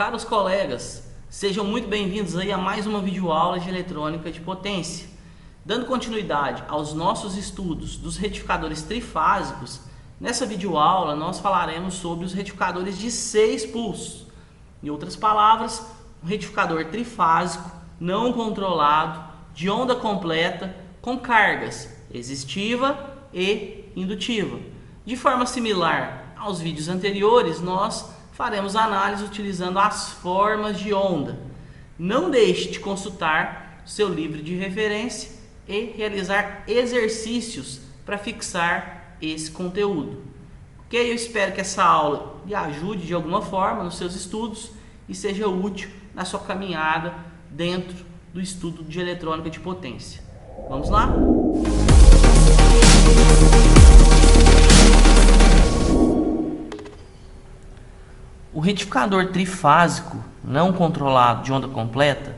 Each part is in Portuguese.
Caros colegas, sejam muito bem-vindos aí a mais uma videoaula de eletrônica de potência. Dando continuidade aos nossos estudos dos retificadores trifásicos, nessa videoaula nós falaremos sobre os retificadores de 6 pulsos. Em outras palavras, um retificador trifásico não controlado, de onda completa, com cargas existiva e indutiva. De forma similar aos vídeos anteriores, nós faremos análise utilizando as formas de onda. Não deixe de consultar seu livro de referência e realizar exercícios para fixar esse conteúdo. Ok? Eu espero que essa aula lhe ajude de alguma forma nos seus estudos e seja útil na sua caminhada dentro do estudo de eletrônica de potência. Vamos lá? O retificador trifásico não controlado de onda completa,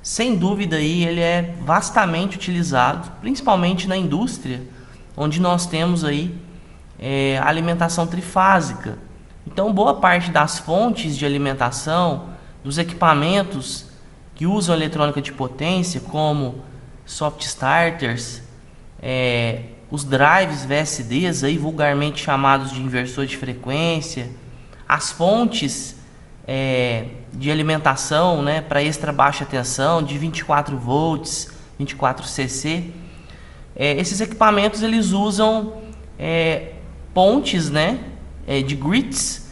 sem dúvida aí ele é vastamente utilizado, principalmente na indústria, onde nós temos aí a alimentação trifásica. Então, boa parte das fontes de alimentação, dos equipamentos que usam eletrônica de potência, como soft starters, os drives VSDs, aí, vulgarmente chamados de inversor de frequência, as fontes de alimentação, né, para extra baixa tensão de 24 volts, 24 cc, esses equipamentos eles usam pontes, né, de grits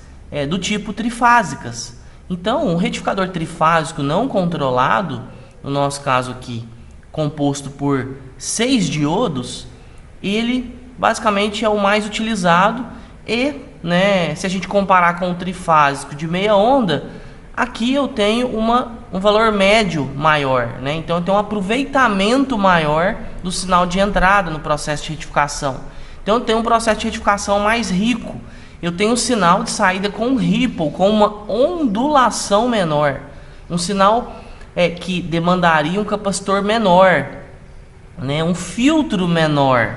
do tipo trifásicas. Então, um retificador trifásico não controlado, no nosso caso aqui, composto por 6 diodos, ele basicamente é o mais utilizado e, né, se a gente comparar com o trifásico de meia onda, aqui eu tenho um valor médio maior, né? Então eu tenho um aproveitamento maior do sinal de entrada no processo de retificação. Então eu tenho um processo de retificação mais rico. Eu tenho um sinal de saída com ripple, com uma ondulação menor. Um sinal que demandaria um capacitor menor, né? Um filtro menor,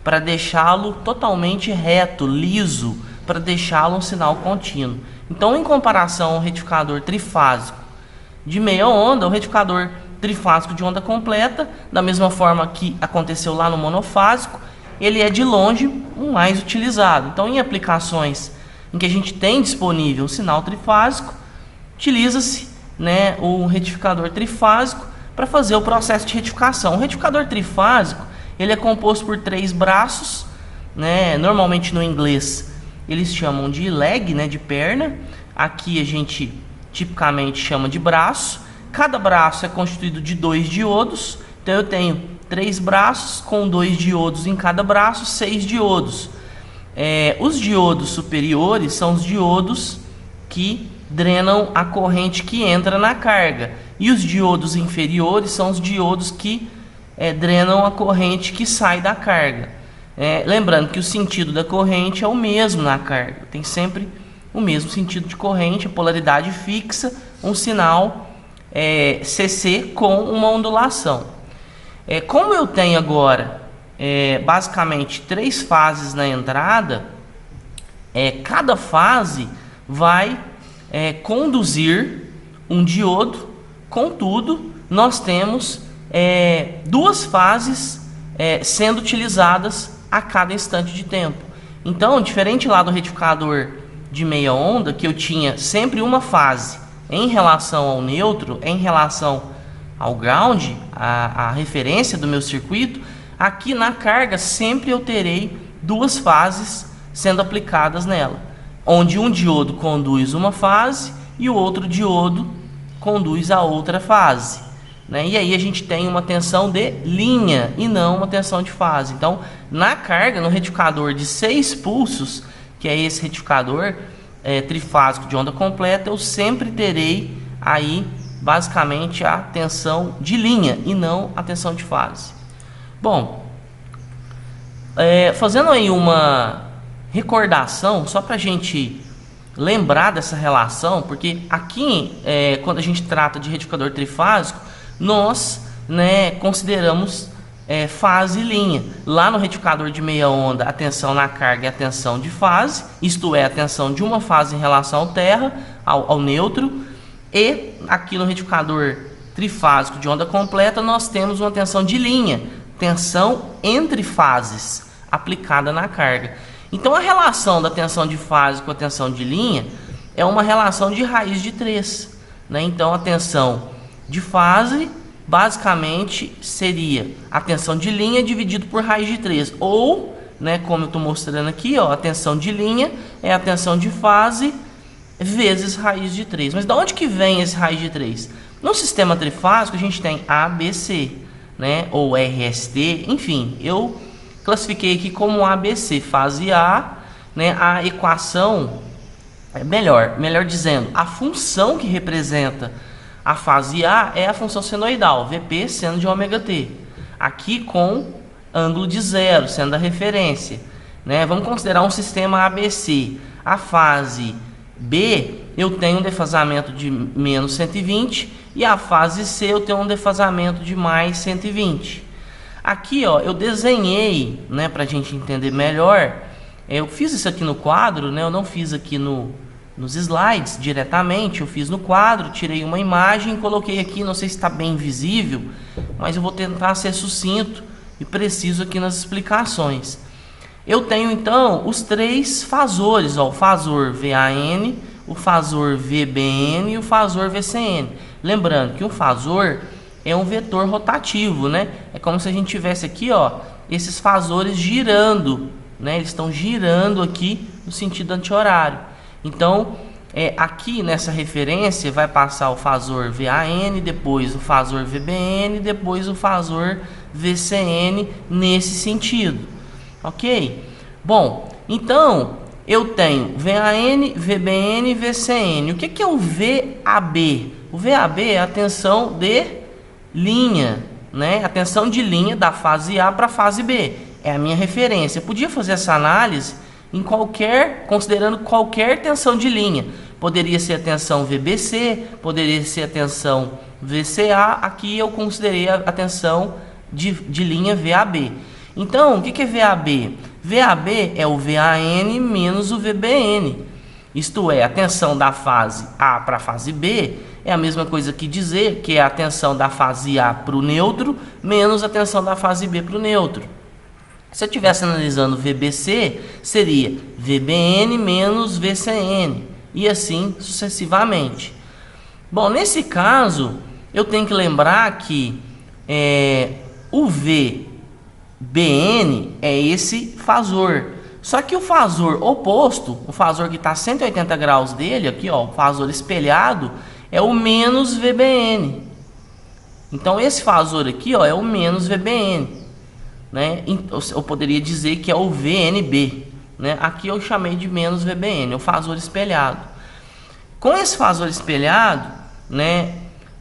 para deixá-lo totalmente reto, liso, para deixá-lo um sinal contínuo. Então, em comparação ao retificador trifásico de meia onda, o retificador trifásico de onda completa, da mesma forma que aconteceu lá no monofásico, ele é de longe o mais utilizado. Então, em aplicações em que a gente tem disponível um sinal trifásico, utiliza-se, né, o retificador trifásico para fazer o processo de retificação. O retificador trifásico ele é composto por 3 braços, né? Normalmente no inglês eles chamam de leg, né, de perna. Aqui a gente tipicamente chama de braço. Cada braço é constituído de 2 diodos. Então eu tenho 3 braços com 2 diodos em cada braço, 6 diodos. Os diodos superiores são os diodos que drenam a corrente que entra na carga. E os diodos inferiores são os diodos que drenam a corrente que sai da carga. Lembrando que o sentido da corrente é o mesmo na carga. Tem sempre o mesmo sentido de corrente, a polaridade fixa, um sinal CC com uma ondulação. Como eu tenho agora basicamente 3 fases na entrada, cada fase vai conduzir um diodo. Contudo, nós temos 2 fases sendo utilizadas a cada instante de tempo. Então, diferente lá do retificador de meia onda, que eu tinha sempre uma fase em relação ao neutro, em relação ao ground, a referência do meu circuito, aqui na carga sempre eu terei 2 fases sendo aplicadas nela, onde um diodo conduz uma fase e o outro diodo conduz a outra fase, né? E aí a gente tem uma tensão de linha e não uma tensão de fase. Então, na carga, no retificador de 6 pulsos, que é esse retificador trifásico de onda completa, eu sempre terei aí basicamente a tensão de linha e não a tensão de fase. Bom, fazendo aí uma recordação, só para a gente lembrar dessa relação, porque aqui, quando a gente trata de retificador trifásico, nós, né, consideramos fase e linha. Lá no retificador de meia onda, a tensão na carga é a tensão de fase, isto é, a tensão de uma fase em relação ao terra, ao neutro. E aqui no retificador trifásico de onda completa nós temos uma tensão de linha, tensão entre fases aplicada na carga. Então a relação da tensão de fase com a tensão de linha é uma relação de raiz de 3, né? Então a tensão de fase basicamente seria a tensão de linha dividido por raiz de 3, ou, né, como eu estou mostrando aqui, ó, a tensão de linha é a tensão de fase vezes raiz de 3. Mas de onde que vem esse raiz de 3? No sistema trifásico a gente tem ABC, né, ou RST, enfim, eu classifiquei aqui como ABC, fase A, né, a equação, melhor dizendo, a função que representa a fase A é a função senoidal, VP seno de ômega t, aqui com ângulo de 0, sendo a referência, né? Vamos considerar um sistema ABC. A fase B eu tenho um defasamento de menos 120 e a fase C eu tenho um defasamento de mais 120. Aqui, ó, eu desenhei, né, para a gente entender melhor. Eu fiz isso aqui no quadro, né? Eu não fiz aqui nos slides diretamente, eu fiz no quadro, tirei uma imagem, coloquei aqui, não sei se está bem visível, mas eu vou tentar ser sucinto e preciso aqui nas explicações. Eu tenho então os 3 fasores, ó, o fasor VAN, o fasor VBN e o fasor VCN. Lembrando que um fasor é um vetor rotativo, né? É como se a gente tivesse aqui, ó, esses fasores girando, né? Eles estão girando aqui no sentido anti-horário. Então, aqui nessa referência vai passar o fasor VAN, depois o fasor VBN, depois o fasor VCN nesse sentido, ok? Bom, então eu tenho VAN, VBN e VCN. O que é o VAB? O VAB é a tensão de linha, né? A tensão de linha da fase A para a fase B. É a minha referência. Eu podia fazer essa análise considerando qualquer tensão de linha. Poderia ser a tensão VBC, poderia ser a tensão VCA. Aqui eu considerei a tensão de linha VAB. Então, o que é VAB? VAB é o VAN menos o VBN. Isto é, a tensão da fase A para a fase B é a mesma coisa que dizer que é a tensão da fase A para o neutro menos a tensão da fase B para o neutro. Se eu estivesse analisando VBC, seria VBN menos VCN, e assim sucessivamente. Bom, nesse caso, eu tenho que lembrar que o VBN é esse fasor. Só que o fasor oposto, o fasor que está a 180 graus dele, aqui, ó, o fasor espelhado, é o menos VBN. Então, esse fasor aqui, ó, é o menos VBN. Né? Eu poderia dizer que é o VNB, né? Aqui eu chamei de menos VBN, o fasor espelhado. Com esse fasor espelhado, né,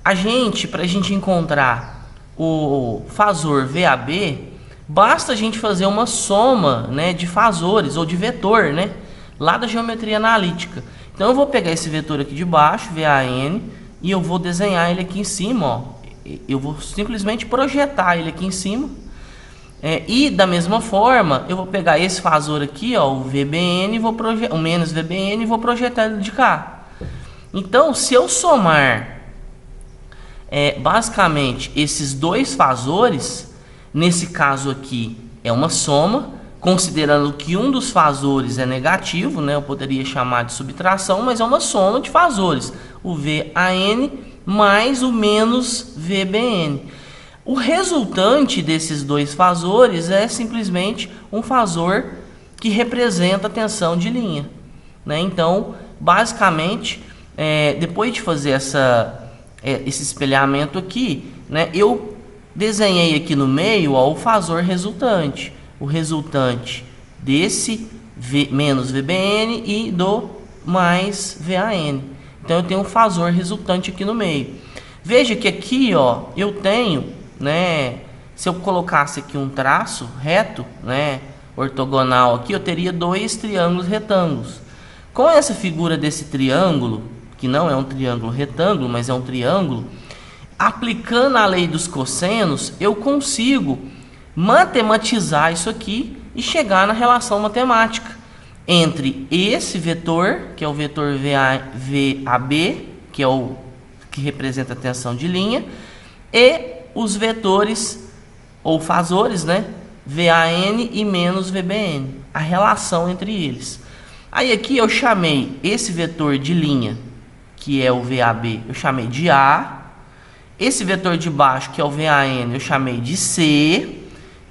para a gente encontrar o fasor VAB, basta a gente fazer uma soma, né, de fasores ou de vetor, né, lá da geometria analítica. Então eu vou pegar esse vetor aqui de baixo, VAN, e eu vou desenhar ele aqui em cima, ó. Eu vou simplesmente projetar ele aqui em cima. E da mesma forma, eu vou pegar esse fasor aqui, ó, o VBN, o menos VBN, e vou projetar ele de cá. Então, se eu somar basicamente esses dois fasores, nesse caso aqui é uma soma, considerando que um dos fasores é negativo, né, eu poderia chamar de subtração, mas é uma soma de fasores, o VAN mais o menos VBN. O resultante desses dois fasores é simplesmente um fasor que representa a tensão de linha, né? Então, basicamente, depois de fazer esse espelhamento aqui, né, eu desenhei aqui no meio, ó, o fasor resultante. O resultante desse menos VBN e do mais VAN. Então, eu tenho um fasor resultante aqui no meio. Veja que aqui, ó, eu tenho... né, se eu colocasse aqui um traço reto, né, ortogonal aqui, eu teria dois triângulos retângulos. Com essa figura desse triângulo, que não é um triângulo retângulo, mas é um triângulo, aplicando a lei dos cossenos, eu consigo matematizar isso aqui e chegar na relação matemática entre esse vetor, que é o vetor VAB, que é o que representa a tensão de linha, e os vetores ou fasores, né, VAN e menos VBN, a relação entre eles. Aí aqui eu chamei esse vetor de linha, que é o VAB, eu chamei de A. Esse vetor de baixo, que é o VAN, eu chamei de C.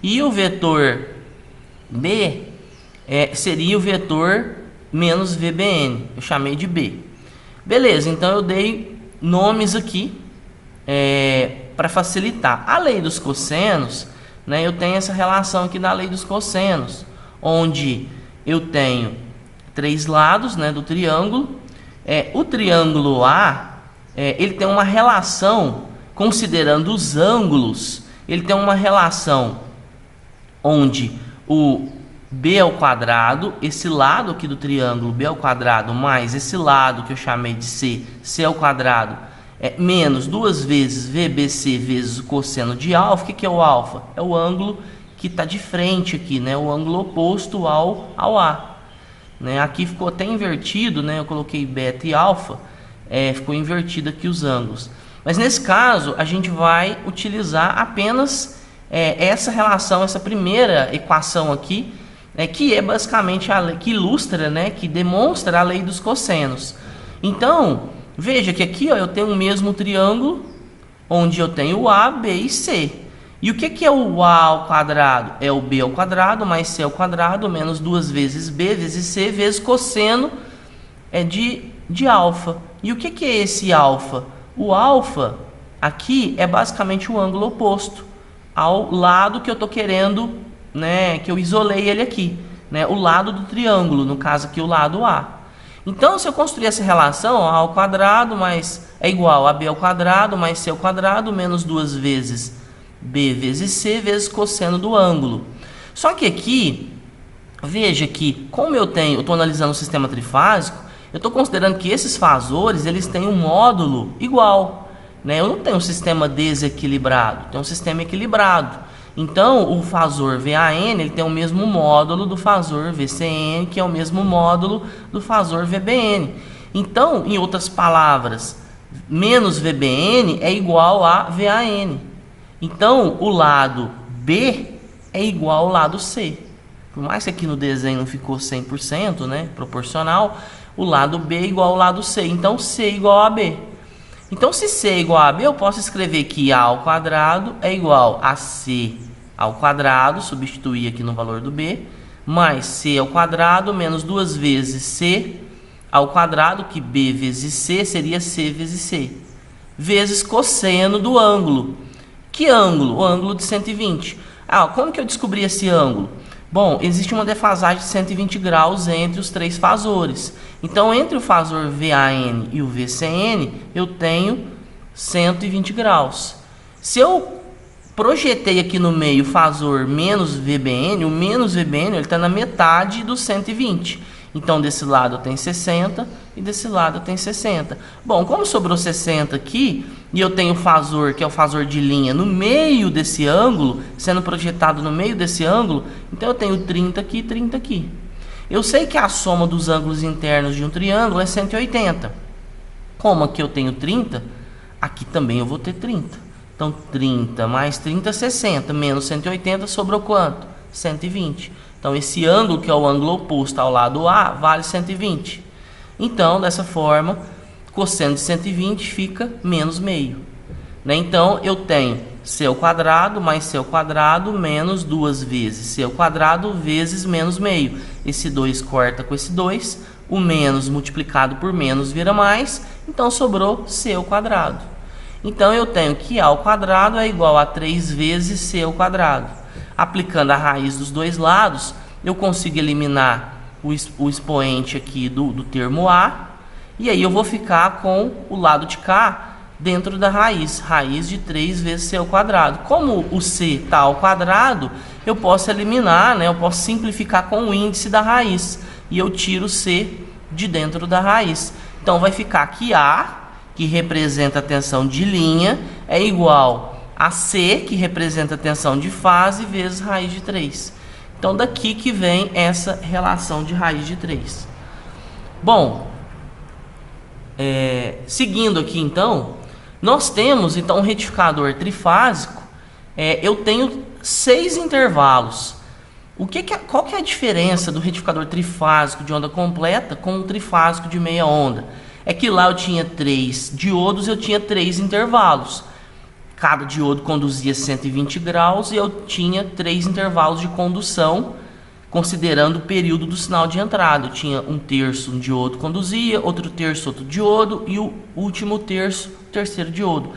E o vetor B seria o vetor menos VBN, eu chamei de B. Beleza, então eu dei nomes aqui para facilitar. A lei dos cossenos, né, eu tenho essa relação aqui da lei dos cossenos, onde eu tenho três lados, né, do triângulo. O triângulo A, ele tem uma relação, considerando os ângulos, ele tem uma relação onde o B ao quadrado, esse lado aqui do triângulo B ao quadrado, mais esse lado que eu chamei de C ao quadrado, menos duas vezes VBC vezes o cosseno de alfa. O que é o alfa? É o ângulo que está de frente aqui, né? O ângulo oposto ao A. Né? Aqui ficou até invertido, né? Eu coloquei beta e alfa, ficou invertido aqui os ângulos. Mas nesse caso, a gente vai utilizar apenas essa relação, essa primeira equação aqui, que é basicamente a lei que ilustra, né? Que demonstra a lei dos cossenos. Então, veja que aqui, ó, eu tenho o mesmo triângulo, onde eu tenho o A, B e C. E o que é o A ao quadrado? É o B ao quadrado mais C ao quadrado menos duas vezes B vezes C vezes cosseno de alfa. E o que é esse alfa? O alfa aqui é basicamente o ângulo oposto ao lado que eu estou querendo, né, que eu isolei ele aqui, né, o lado do triângulo, no caso aqui o lado A. Então, se eu construir essa relação, A ao quadrado é igual a B ao quadrado mais C ao quadrado menos duas vezes B vezes C vezes cosseno do ângulo. Só que aqui, veja que como eu estou analisando o sistema trifásico, eu estou considerando que esses fasores, eles têm um módulo igual, né? Eu não tenho um sistema desequilibrado, tenho um sistema equilibrado. Então, o fasor VAN, ele tem o mesmo módulo do fasor VCN, que é o mesmo módulo do fasor VBN. Então, em outras palavras, menos VBN é igual a VAN. Então, o lado B é igual ao lado C. Por mais que aqui no desenho não ficou 100%, né, proporcional, o lado B é igual ao lado C. Então, C é igual a B. Então, se C é igual a B, eu posso escrever que A ao quadrado é igual a C ao quadrado, substituir aqui no valor do B, mais C ao quadrado menos duas vezes C ao quadrado, que B vezes C seria C vezes C, vezes cosseno do ângulo. Que ângulo? O ângulo de 120. Como que eu descobri esse ângulo? Bom, existe uma defasagem de 120 graus entre os três fasores. Então, entre o fasor VAN e o VCN, eu tenho 120 graus. Se eu projetei aqui no meio o fasor menos VBN, o menos VBN está na metade dos 120. Então, desse lado eu tenho 60 e desse lado eu tenho 60. Bom, como sobrou 60 aqui, e eu tenho o fasor, que é o fasor de linha, no meio desse ângulo, sendo projetado no meio desse ângulo, então eu tenho 30 aqui e 30 aqui. Eu sei que a soma dos ângulos internos de um triângulo é 180. Como aqui eu tenho 30, aqui também eu vou ter 30. Então, 30 mais 30, 60, menos 180, sobrou quanto? 120. Então, esse ângulo, que é o ângulo oposto ao lado A, vale 120. Então, dessa forma, cosseno de 120 fica menos meio. Né? Então, eu tenho C ao quadrado mais C ao quadrado menos duas vezes C ao quadrado vezes menos meio. Esse 2 corta com esse 2, o menos multiplicado por menos vira mais, então sobrou C ao quadrado. Então, eu tenho que A ao quadrado é igual a 3 vezes C ao quadrado. Aplicando a raiz dos dois lados, eu consigo eliminar o expoente aqui do termo A, e aí eu vou ficar com o lado de cá dentro da raiz de 3 vezes C ao quadrado. Como o C está ao quadrado, eu posso eliminar, né? Eu posso simplificar com o índice da raiz, e eu tiro C de dentro da raiz. Então, vai ficar que A, que representa a tensão de linha, é igual a C, que representa a tensão de fase, vezes raiz de 3. Então, daqui que vem essa relação de raiz de 3. Bom, seguindo aqui, então, Nós temos então um retificador trifásico, eu tenho 6 intervalos. Qual que é a diferença do retificador trifásico de onda completa com o trifásico de meia onda? É que lá eu tinha 3 diodos, eu tinha 3 intervalos. Cada diodo conduzia 120 graus e eu tinha 3 intervalos de condução, considerando o período do sinal de entrada. Eu tinha um terço um diodo conduzia, outro terço outro diodo e o último terço o terceiro diodo.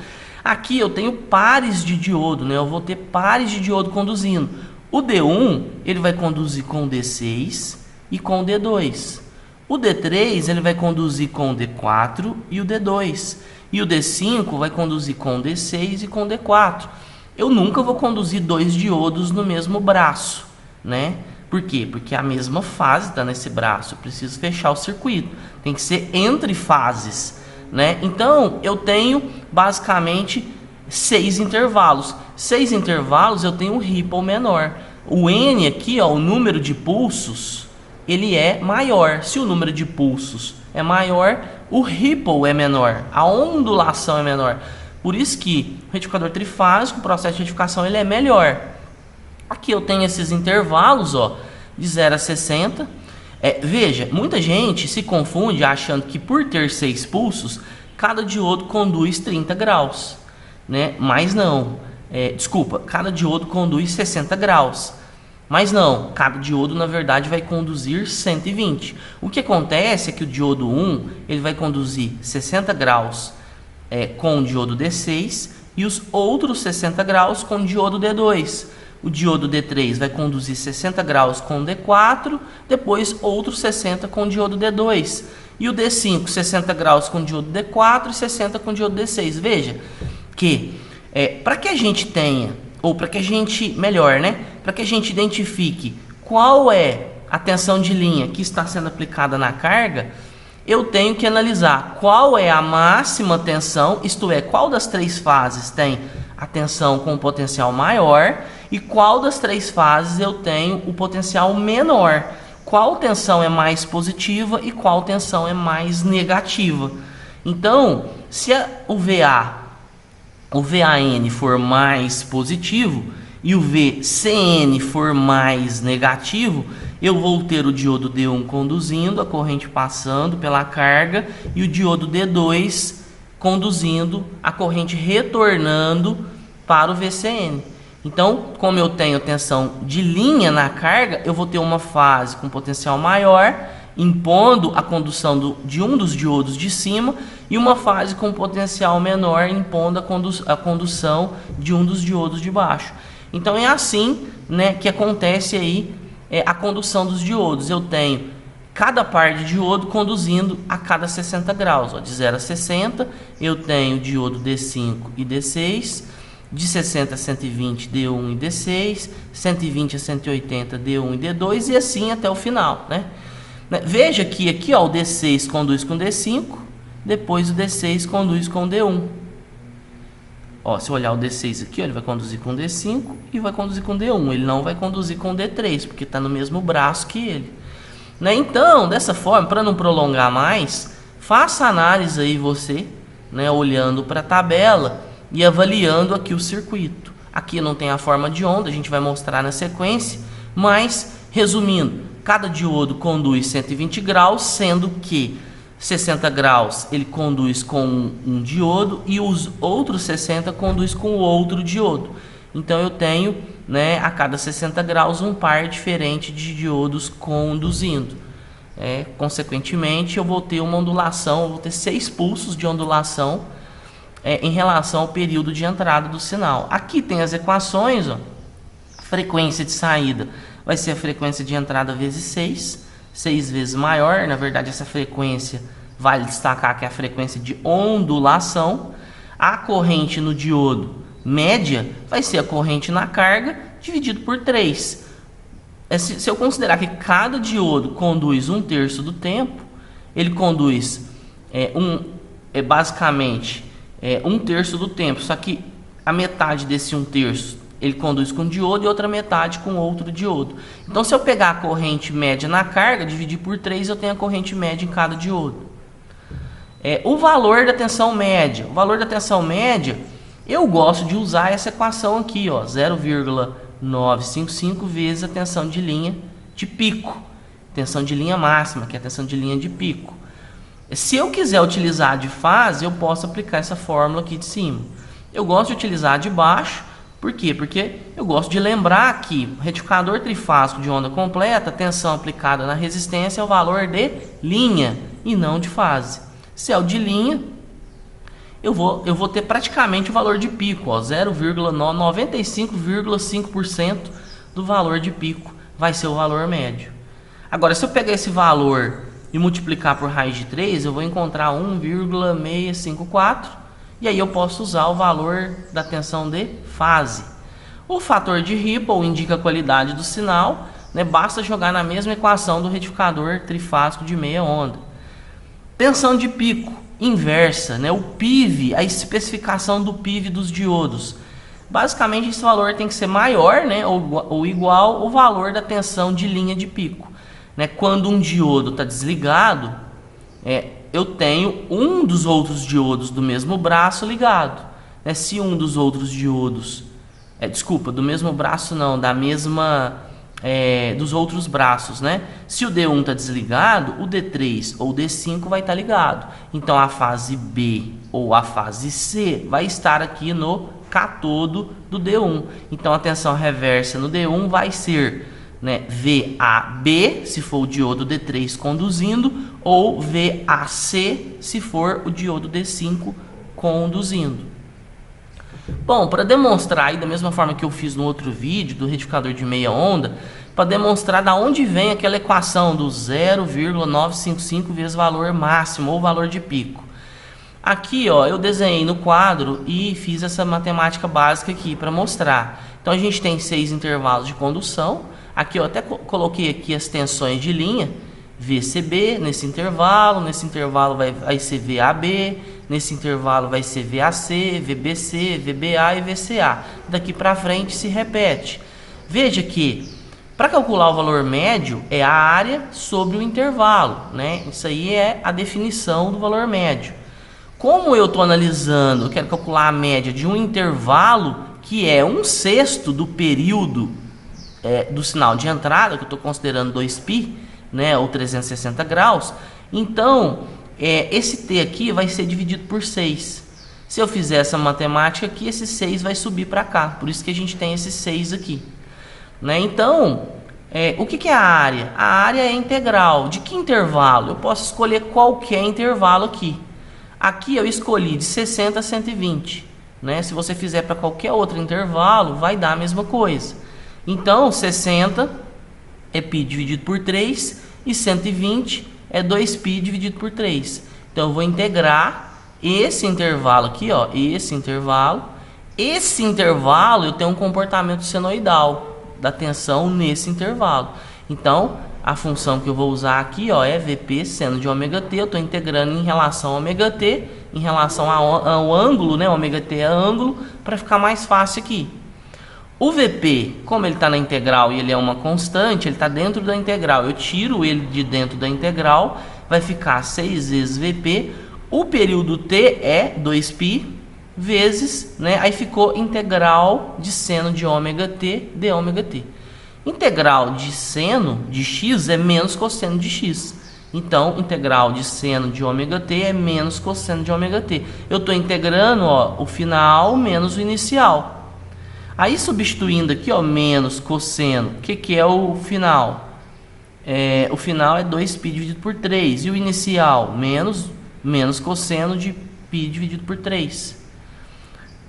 Aqui eu tenho pares de diodo, né? Eu vou ter pares de diodo conduzindo. O D1 ele vai conduzir com o D6 e com o D2. O D3 ele vai conduzir com o D4 e o D2. E o D5 vai conduzir com o D6 e com o D4. Eu nunca vou conduzir 2 diodos no mesmo braço, né? Por quê? Porque a mesma fase está nesse braço. Eu preciso fechar o circuito. Tem que ser entre fases, né? Então, eu tenho basicamente 6 intervalos. 6 intervalos eu tenho um ripple menor. O N aqui, ó, o número de pulsos, ele é maior. Se o número de pulsos é maior, o ripple é menor. A ondulação é menor. Por isso que o retificador trifásico, o processo de retificação, ele é melhor. Aqui eu tenho esses intervalos, ó, de 0 a 60. Veja, muita gente se confunde achando que por ter 6 pulsos, cada diodo conduz 30 graus, né? Mas não. Cada diodo conduz 60 graus. Mas não, cada diodo na verdade vai conduzir 120. O que acontece é que o diodo 1 ele vai conduzir 60 graus com o diodo D6 e os outros 60 graus com o diodo D2. O diodo D3 vai conduzir 60 graus com o D4, depois outros 60 com o diodo D2. E o D5, 60 graus com o diodo D4 e 60 com o diodo D6. Veja que para que a gente tenha, ou para que a gente, melhor, né? Para que a gente identifique qual é a tensão de linha que está sendo aplicada na carga, eu tenho que analisar qual é a máxima tensão, isto é, qual das 3 fases tem a tensão com o potencial maior e qual das 3 fases eu tenho o potencial menor. Qual tensão é mais positiva e qual tensão é mais negativa. Então, se o VAN for mais positivo e o VCN for mais negativo, eu vou ter o diodo D1 conduzindo, a corrente passando pela carga, e o diodo D2 conduzindo, a corrente retornando para o VCN. Então, como eu tenho tensão de linha na carga, eu vou ter uma fase com potencial maior, impondo a condução de um dos diodos de cima, e uma fase com potencial menor, impondo a condução de um dos diodos de baixo. Então é assim, né, que acontece aí a condução dos diodos. Eu tenho cada par de diodo conduzindo a cada 60 graus. Ó, de 0 a 60 eu tenho diodo D5 e D6, de 60 a 120 D1 e D6, 120 a 180 D1 e D2 e assim até o final, né? Veja que aqui, ó, o D6 conduz com D5, depois o D6 conduz com D1. Ó, se eu olhar o D6 aqui, ó, ele vai conduzir com D5 e vai conduzir com D1. Ele não vai conduzir com D3, porque está no mesmo braço que ele. Né? Então, dessa forma, para não prolongar mais, faça a análise aí você, né, olhando para a tabela e avaliando aqui o circuito. Aqui não tem a forma de onda, a gente vai mostrar na sequência, mas, resumindo, cada diodo conduz 120 graus, sendo que 60 graus ele conduz com um diodo e os outros 60 conduz com o outro diodo. Então eu tenho, né, a cada 60 graus um par diferente de diodos conduzindo. Consequentemente eu vou ter uma ondulação, eu vou ter 6 pulsos de ondulação em relação ao período de entrada do sinal. Aqui tem as equações, ó. Frequência de saída vai ser a frequência de entrada vezes 6 vezes maior. Na verdade, essa frequência vale destacar que é a frequência de ondulação. A corrente no diodo média vai ser a corrente na carga dividido por 3. Se eu considerar que cada diodo conduz 1/3 do tempo, ele conduz basicamente 1/3 do tempo, só que a metade desse 1/3 ele conduz com um diodo e outra metade com outro diodo. Então, se eu pegar a corrente média na carga, dividir por 3, eu tenho a corrente média em cada diodo. O valor da tensão média. O valor da tensão média, eu gosto de usar essa equação aqui, ó, 0,955 vezes a tensão de linha de pico. Tensão de linha máxima, que é a tensão de linha de pico. Se eu quiser utilizar de fase, eu posso aplicar essa fórmula aqui de cima. Eu gosto de utilizar de baixo, por quê? Porque eu gosto de lembrar que o retificador trifásico de onda completa, a tensão aplicada na resistência é o valor de linha e não de fase. Se é o de linha, eu vou ter praticamente o valor de pico, 0,95,5% do valor de pico vai ser o valor médio. Agora, se eu pegar esse valor e multiplicar por raiz de 3, eu vou encontrar 1,654, e aí eu posso usar o valor da tensão de fase. O fator de Ripple indica a qualidade do sinal, né? Basta jogar na mesma equação do retificador trifásico de meia onda. Tensão de pico inversa, né? O PIV, a especificação do PIV dos diodos. Basicamente, esse valor tem que ser maior, né? ou igual ao valor da tensão de linha de pico. Né? Quando um diodo está desligado, eu tenho um dos outros diodos do mesmo braço ligado. Né? Se um dos outros diodos... do mesmo braço não, da mesma... dos outros braços, né? Se o D1 está desligado, o D3 ou o D5 vai estar ligado. Então, a fase B ou a fase C vai estar aqui no catodo do D1. Então, a tensão reversa no D1 vai ser... né, VAB, se for o diodo D3 conduzindo, ou VAC, se for o diodo D5 conduzindo. Bom, para demonstrar aí, da mesma forma que eu fiz no outro vídeo do retificador de meia onda, para demonstrar da onde vem aquela equação do 0,955 vezes valor máximo ou valor de pico. Aqui, ó, eu desenhei no quadro e fiz essa matemática básica aqui para mostrar. Então, a gente tem 6 intervalos de condução. Aqui eu até coloquei aqui as tensões de linha, VCB nesse intervalo vai ser VAB, nesse intervalo vai ser VAC, VBC, VBA e VCA. Daqui para frente se repete. Veja que para calcular o valor médio é a área sobre o intervalo, né? Isso aí é a definição do valor médio. Como eu estou analisando, eu quero calcular a média de um intervalo que é 1/6 do período do sinal de entrada, que eu estou considerando 2π, né, ou 360 graus, então esse t aqui vai ser dividido por 6. Se eu fizer essa matemática aqui, esse 6 vai subir para cá, por isso que a gente tem esse 6 aqui. Né? Então, o que é a área? A área é integral. De que intervalo? Eu posso escolher qualquer intervalo aqui. Aqui eu escolhi de 60 a 120. Né? Se você fizer para qualquer outro intervalo, vai dar a mesma coisa. Então, 60 é π dividido por 3 e 120 é 2π dividido por 3. Então, eu vou integrar esse intervalo aqui, ó, esse intervalo. Esse intervalo eu tenho um comportamento senoidal da tensão nesse intervalo. Então, a função que eu vou usar aqui, ó, é Vp seno de ômega t. Eu estou integrando em relação a ômega t, em relação ao ângulo, né? Ômega t é ângulo, para ficar mais fácil aqui. O Vp, como ele está na integral e ele é uma constante, ele está dentro da integral. Eu tiro ele de dentro da integral, vai ficar 6 vezes Vp. O período t é 2π vezes, né? Aí ficou integral de seno de ômega t de ômega t. Integral de seno de x é menos cosseno de x. Então, integral de seno de ômega t é menos cosseno de ômega t. Eu estou integrando, ó, o final menos o inicial. Aí, substituindo aqui, ó, menos cosseno, o que é o final? O final é 2π dividido por 3. E o inicial? Menos cosseno de π dividido por 3.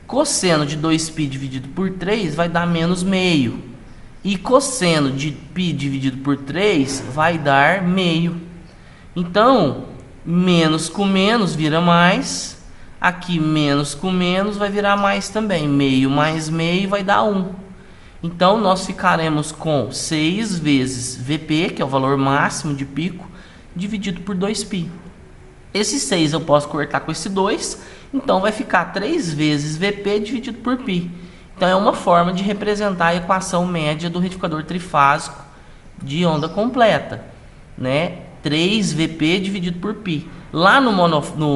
Cosseno de 2π dividido por 3 vai dar menos meio. E cosseno de π dividido por 3 vai dar meio. Então, menos com menos vira mais. Aqui, menos com menos vai virar mais também. Meio mais meio vai dar 1. Então, nós ficaremos com 6 vezes Vp, que é o valor máximo de pico, dividido por 2π. Esse 6 eu posso cortar com esse 2. Então, vai ficar 3 vezes Vp dividido por π. Então, é uma forma de representar a equação média do retificador trifásico de onda completa, né? 3 Vp dividido por π. Lá no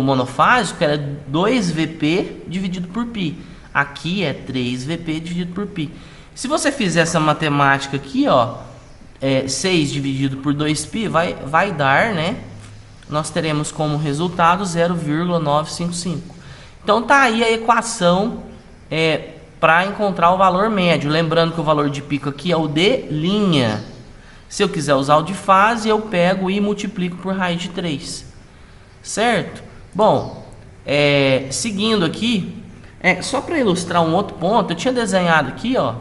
monofásico era 2Vp dividido por π. Aqui é 3Vp dividido por π. Se você fizer essa matemática aqui, ó, 6 dividido por 2π vai dar, né? Nós teremos como resultado 0,955. Então tá aí a equação para encontrar o valor médio. Lembrando que o valor de pico aqui é o de linha. Se eu quiser usar o de fase, eu pego e multiplico por raiz de 3. Certo? Bom, seguindo aqui, só para ilustrar um outro ponto, eu tinha desenhado aqui, ó.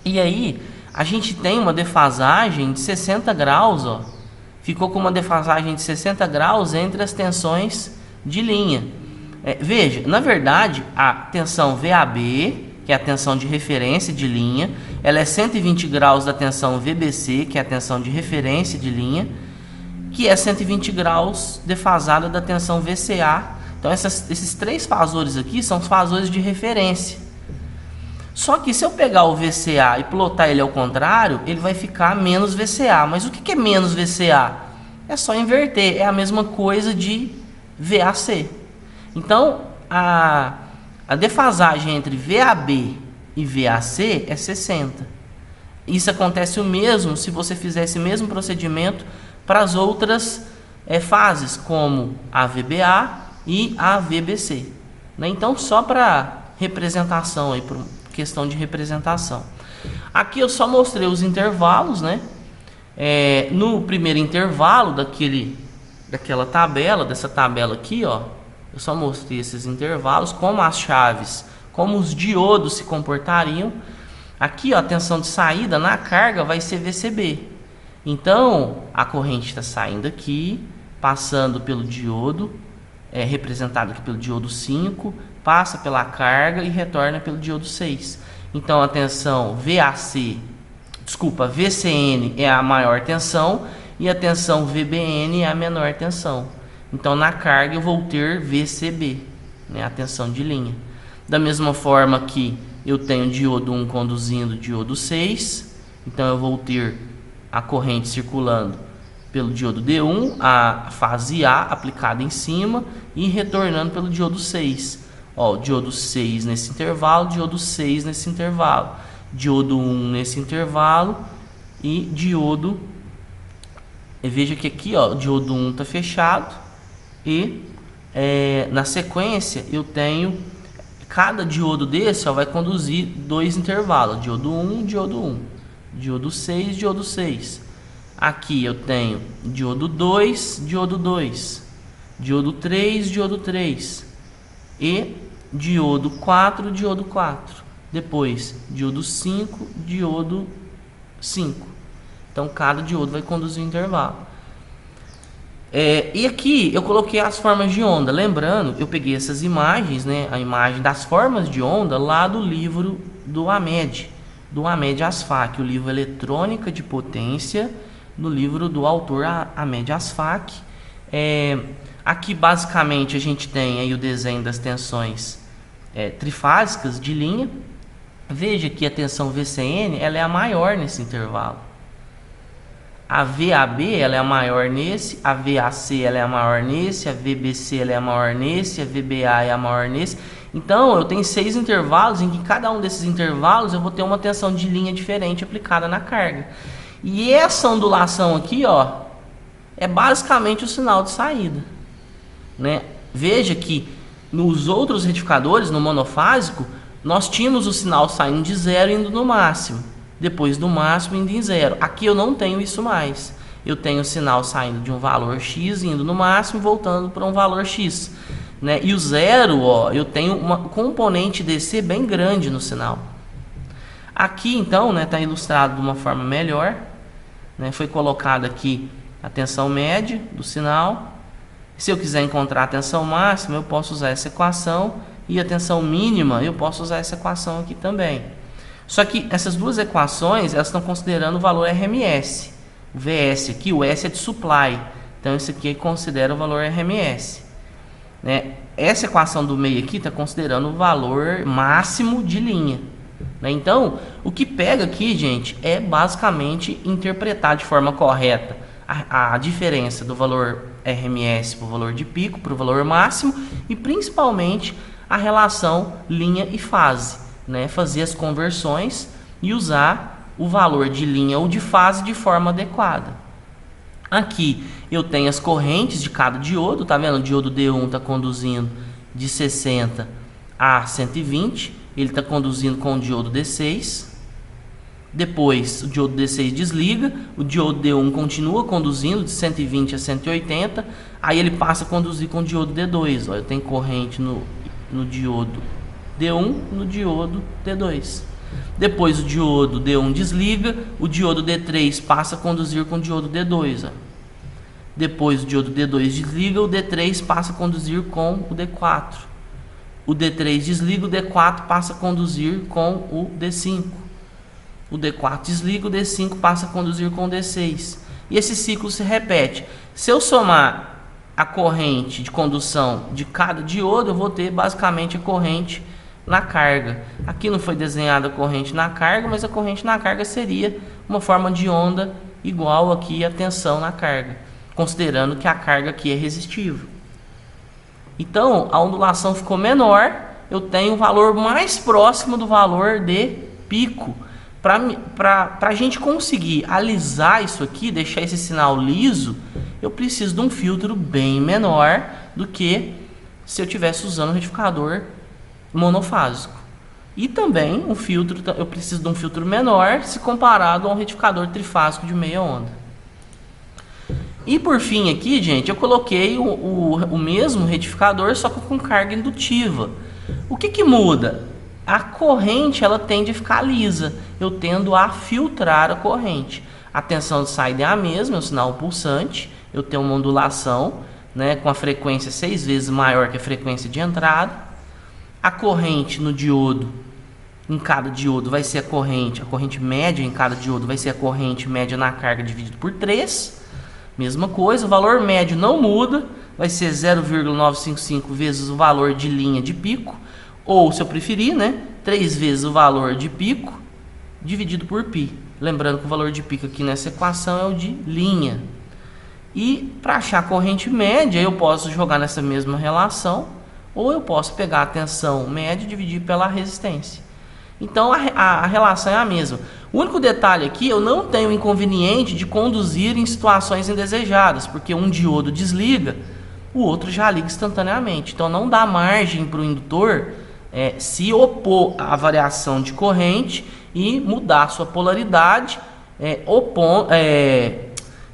E aí, a gente tem uma defasagem de 60 graus, ó. Ficou com uma defasagem de 60 graus entre as tensões de linha. Veja, na verdade, a tensão VAB, que é a tensão de referência de linha, ela é 120 graus da tensão VBC, que é a tensão de referência de linha, que é 120 graus defasada da tensão VCA. Então, esses três fasores aqui são os fasores de referência. Só que se eu pegar o VCA e plotar ele ao contrário, ele vai ficar menos VCA. Mas o que é menos VCA? É só inverter, é a mesma coisa de VAC. Então, a defasagem entre VAB e VAC é 60. Isso acontece o mesmo se você fizer esse mesmo procedimento para as outras fases, como a VBA e a VBC. Né? Então, só para representação, aí, por questão de representação. Aqui eu só mostrei os intervalos, né? No primeiro intervalo daquela tabela, dessa tabela aqui, ó, eu só mostrei esses intervalos, como as chaves, como os diodos se comportariam. Aqui, ó, a tensão de saída na carga vai ser VCB. Então, a corrente está saindo aqui, passando pelo diodo, representado aqui pelo diodo 5, passa pela carga e retorna pelo diodo 6. Então, a tensão VCN é a maior tensão e a tensão VBN é a menor tensão. Então, na carga eu vou ter VCB, né, a tensão de linha. Da mesma forma que eu tenho diodo 1 conduzindo diodo 6, então eu vou ter a corrente circulando pelo diodo D1, a fase A aplicada em cima e retornando pelo diodo 6. Ó, diodo 6 nesse intervalo, diodo 6 nesse intervalo, diodo 1 nesse intervalo e diodo... Veja que aqui, ó, o diodo 1 está fechado e na sequência eu tenho... Cada diodo desse, ó, vai conduzir dois intervalos, diodo 1, diodo 1, diodo 6, diodo 6. Aqui eu tenho diodo 2, diodo 2, diodo 3, diodo 3 e diodo 4, diodo 4. Depois, diodo 5, diodo 5. Então, cada diodo vai conduzir um intervalo. E aqui eu coloquei as formas de onda. Lembrando, eu peguei essas imagens, né, a imagem das formas de onda lá do livro do Hamed Asfaq, o livro Eletrônica de Potência, no livro do autor Hamed Asfaq. Aqui basicamente a gente tem aí o desenho das tensões trifásicas de linha. Veja que a tensão VCN ela é a maior nesse intervalo. A VAB ela é a maior nesse, a VAC ela é a maior nesse, a VBC ela é a maior nesse, a VBA é a maior nesse. Então eu tenho 6 intervalos em que cada um desses intervalos eu vou ter uma tensão de linha diferente aplicada na carga. E essa ondulação aqui, ó, é basicamente o sinal de saída, né? Veja que nos outros retificadores, no monofásico, nós tínhamos o sinal saindo de 0 e indo no máximo. Depois do máximo indo em 0. Aqui eu não tenho isso mais. Eu tenho o sinal saindo de um valor X, indo no máximo e voltando para um valor X, né? E o 0, ó, eu tenho uma componente DC bem grande no sinal. Aqui então, né, está ilustrado de uma forma melhor, né? Foi colocado aqui a tensão média do sinal. Se eu quiser encontrar a tensão máxima, eu posso usar essa equação. E a tensão mínima, eu posso usar essa equação aqui também. Só que essas duas equações, elas estão considerando o valor RMS. O VS aqui, o S é de supply. Então, isso aqui considera o valor RMS. Né? Essa equação do meio aqui está considerando o valor máximo de linha. Né? Então, o que pega aqui, gente, é basicamente interpretar de forma correta a diferença do valor RMS para o valor de pico, para o valor máximo, e principalmente a relação linha e fase, né? Fazer as conversões e usar o valor de linha ou de fase de forma adequada. Aqui eu tenho as correntes de cada diodo, tá vendo? O diodo D1 está conduzindo de 60 a 120, ele está conduzindo com o diodo D6. Depois o diodo D6 desliga, o diodo D1 continua conduzindo de 120 a 180, aí ele passa a conduzir com o diodo D2. Olha, eu tenho corrente no diodo D1, no diodo D2. Depois o diodo D1 desliga, o diodo D3 passa a conduzir com o diodo D2. Ó. Depois o diodo D2 desliga, o D3 passa a conduzir com o D4. O D3 desliga, o D4 passa a conduzir com o D5. O D4 desliga, o D5 passa a conduzir com o D6. E esse ciclo se repete. Se eu somar a corrente de condução de cada diodo, eu vou ter basicamente a corrente na carga. Aqui não foi desenhada a corrente na carga, mas a corrente na carga seria uma forma de onda igual aqui a tensão na carga, considerando que a carga aqui é resistível. Então, a ondulação ficou menor, eu tenho um valor mais próximo do valor de pico. Para a gente conseguir alisar isso aqui, deixar esse sinal liso, eu preciso de um filtro bem menor do que se eu estivesse usando um retificador monofásico. E também eu preciso de um filtro menor se comparado a um retificador trifásico de meia onda. E por fim aqui, gente, eu coloquei o mesmo retificador, só que com carga indutiva. O que muda? A corrente ela tende a ficar lisa, eu tendo a filtrar a corrente. A tensão de saída é a mesma, é um sinal pulsante, eu tenho uma ondulação, né, com a frequência 6 vezes maior que a frequência de entrada. A corrente no diodo, em cada diodo, vai ser a corrente média em cada diodo vai ser a corrente média na carga dividido por 3. Mesma coisa, o valor médio não muda, vai ser 0,955 vezes o valor de linha de pico. Ou, se eu preferir, né, 3 vezes o valor de pico dividido por π. Lembrando que o valor de pico aqui nessa equação é o de linha. E para achar a corrente média, eu posso jogar nessa mesma relação, ou eu posso pegar a tensão média e dividir pela resistência. Então a relação é a mesma. O único detalhe aqui, eu não tenho inconveniente de conduzir em situações indesejadas, porque um diodo desliga, o outro já liga instantaneamente. Então não dá margem para o indutor se opor à variação de corrente e mudar sua polaridade,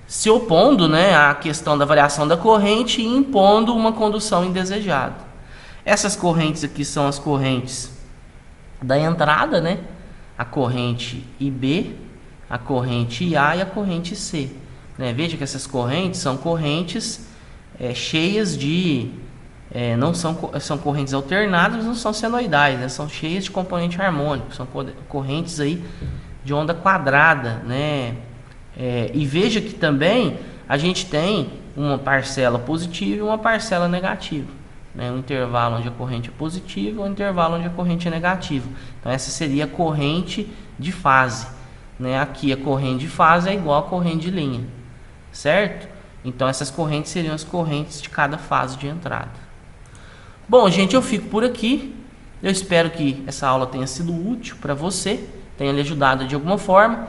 se opondo, né, à questão da variação da corrente e impondo uma condução indesejada. Essas correntes aqui são as correntes da entrada, né? A corrente IB, a corrente IA e a corrente C. Né? Veja que essas correntes são correntes cheias de... não são correntes alternadas, mas não são senoidais, né? São cheias de componente harmônico, são correntes aí de onda quadrada, né? E veja que também a gente tem uma parcela positiva e uma parcela negativa, né? Um intervalo onde a corrente é positiva e um intervalo onde a corrente é negativa. Então essa seria a corrente de fase, né? Aqui a corrente de fase é igual a corrente de linha, certo? Então essas correntes seriam as correntes de cada fase de entrada. Bom, gente, eu fico por aqui. Eu espero que essa aula tenha sido útil para você, tenha lhe ajudado de alguma forma.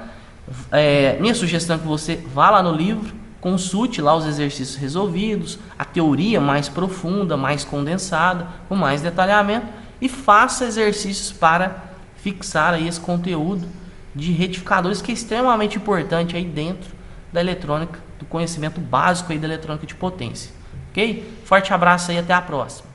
Minha sugestão é que você vá lá no livro, consulte lá os exercícios resolvidos, a teoria mais profunda, mais condensada, com mais detalhamento, e faça exercícios para fixar aí esse conteúdo de retificadores, que é extremamente importante aí dentro da eletrônica, do conhecimento básico aí da eletrônica de potência. Ok? Forte abraço aí, até a próxima.